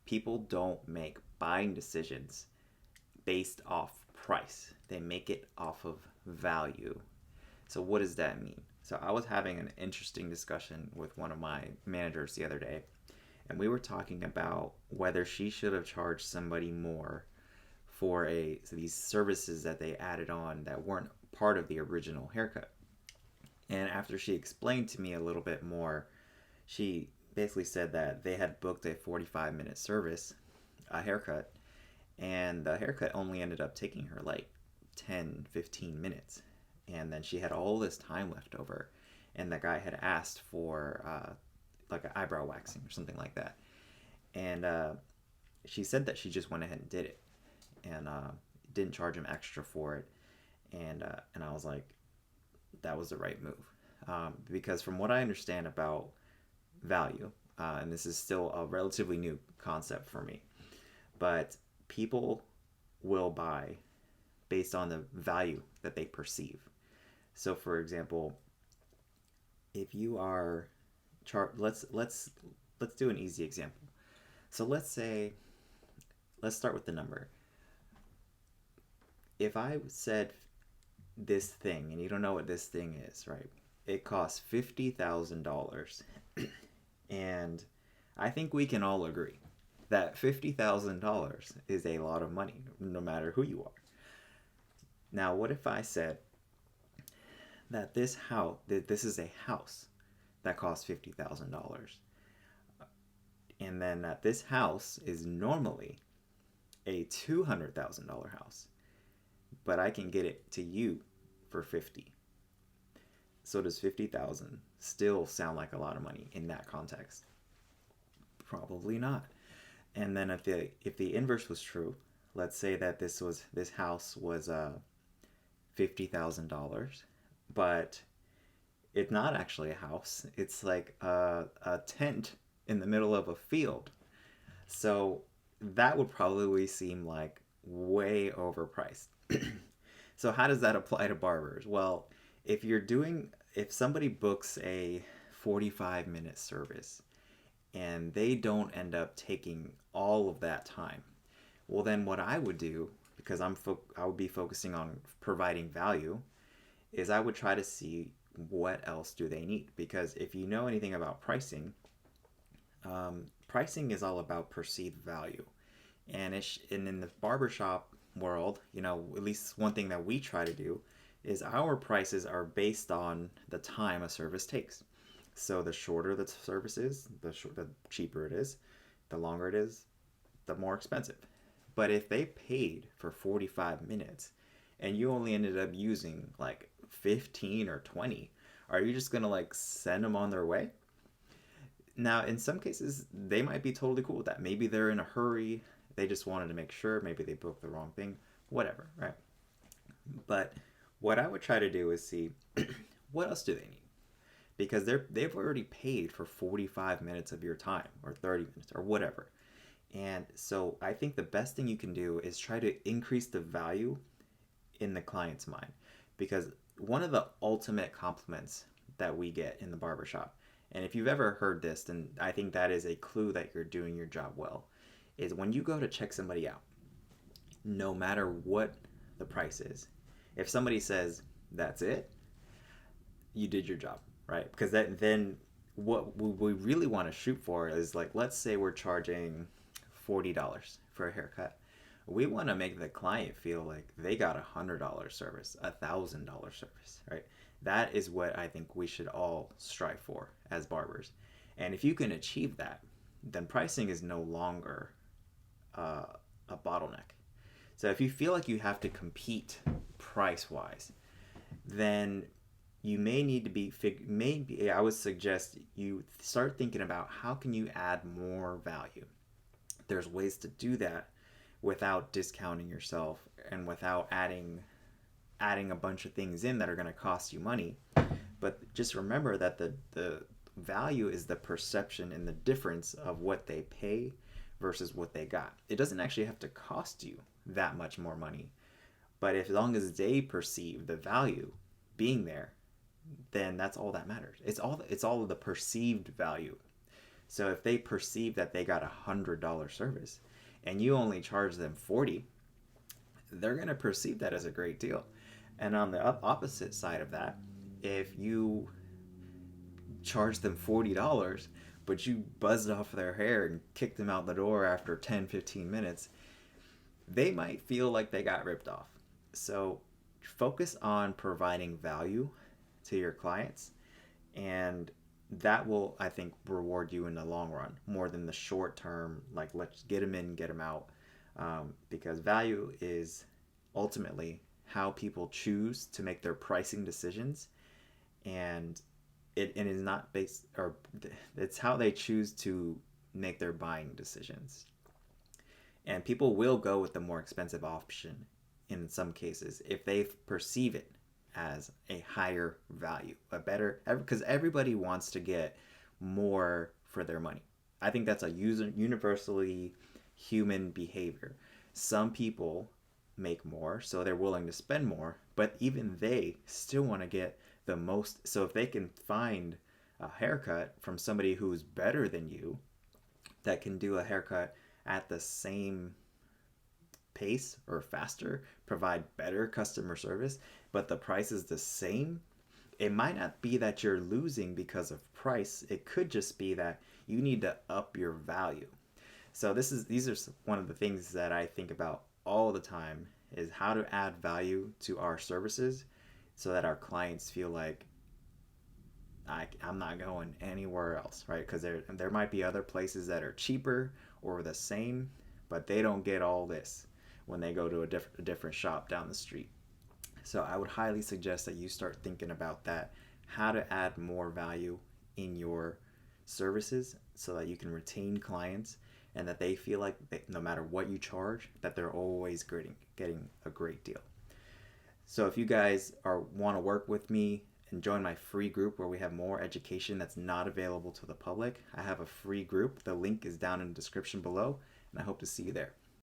people don't make buying decisions based off price. They make it off of value. So what does that mean? So I was having an interesting discussion with one of my managers the other day, and we were talking about whether she should have charged somebody more for these services that they added on that weren't part of the original haircut. And after she explained to me a little bit more, she basically said that they had booked a 45-minute service, a haircut, and the haircut only ended up taking her like 10, 15 minutes. And then she had all this time left over. And the guy had asked for like an eyebrow waxing or something like that. And she said that she just went ahead and did it and didn't charge him extra for it. And I was like, that was the right move. Because from what I understand about value, and this is still a relatively new concept for me, but people will buy based on the value that they perceive. So, for example, if you are let's do an easy example. So let's start with the number. If I said this thing and you don't know what this thing is, right? It costs $50,000, and I think we can all agree that $50,000 is a lot of money, no matter who you are. Now, what if I said that this is a house that costs $50,000, and then that this house is normally a $200,000 house, but I can get it to you for 50. So does 50,000 still sound like a lot of money in that context? Probably not. And then if the inverse was true, let's say that this house was $50,000, but it's not actually a house. It's like a tent in the middle of a field. So that would probably seem like way overpriced. So how does that apply to barbers? Well, if somebody books a 45-minute service and they don't end up taking all of that time, well, then what I would do, because I would be focusing on providing value, is I would try to see what else do they need. Because if you know anything about pricing, pricing is all about perceived value. And in the barbershop world, at least one thing that we try to do is our prices are based on the time a service takes. So the shorter the service is, the cheaper it is. The longer it is, the more expensive. But if they paid for 45 minutes and you only ended up using like 15 or 20, are you just going to like send them on their way? Now, in some cases, they might be totally cool with that. Maybe they're in a hurry. They just wanted to make sure. Maybe they booked the wrong thing. Whatever, right? But what I would try to do is see what else do they need? Because they've already paid for 45 minutes of your time or 30 minutes or whatever. And so I think the best thing you can do is try to increase the value in the client's mind. Because one of the ultimate compliments that we get in the barbershop, and if you've ever heard this, then I think that is a clue that you're doing your job well, is when you go to check somebody out, no matter what the price is, if somebody says, that's it, you did your job, right? Because then what we really want to shoot for is, like, let's say we're charging $40 for a haircut. We want to make the client feel like they got $100 service, $1,000 service, right? That is what I think we should all strive for as barbers. And if you can achieve that, then pricing is no longer a bottleneck. So if you feel like you have to compete price-wise, then you may need to maybe I would suggest you start thinking about how can you add more value. There's ways to do that without discounting yourself and without adding a bunch of things in that are going to cost you money. But just remember that the value is the perception and the difference of what they pay versus what they got. It doesn't actually have to cost you that much more money. But as long as they perceive the value being there, then that's all that matters. It's all of the perceived value. So if they perceive that they got $100 service and you only charge them 40, they're going to perceive that as a great deal. And on the opposite side of that, if you charge them $40, but you buzzed off their hair and kicked them out the door after 10, 15 minutes, they might feel like they got ripped off. So focus on providing value to your clients, and that will, I think, reward you in the long run more than the short term, like let's get them in, get them out. Because value is ultimately how people choose to make their pricing decisions, and it is not based, or it's how they choose to make their buying decisions. And people will go with the more expensive option in some cases if they perceive it as a higher value, a better, because everybody wants to get more for their money. I think that's a universally human behavior. Some people make more, so they're willing to spend more, but even they still want to get the most. So if they can find a haircut from somebody who's better than you, that can do a haircut at the same pace or faster, provide better customer service, but the price is the same, it might not be that you're losing because of price. It could just be that you need to up your value. So these are one of the things that I think about all the time, is how to add value to our services so that our clients feel like I'm not going anywhere else, right? Because there might be other places that are cheaper or the same, but they don't get all this when they go to a different shop down the street. So I would highly suggest that you start thinking about that, how to add more value in your services so that you can retain clients and that they feel like no matter what you charge, that they're always getting a great deal. So if you guys want to work with me and join my free group where we have more education that's not available to the public, I have a free group. The link is down in the description below, and I hope to see you there.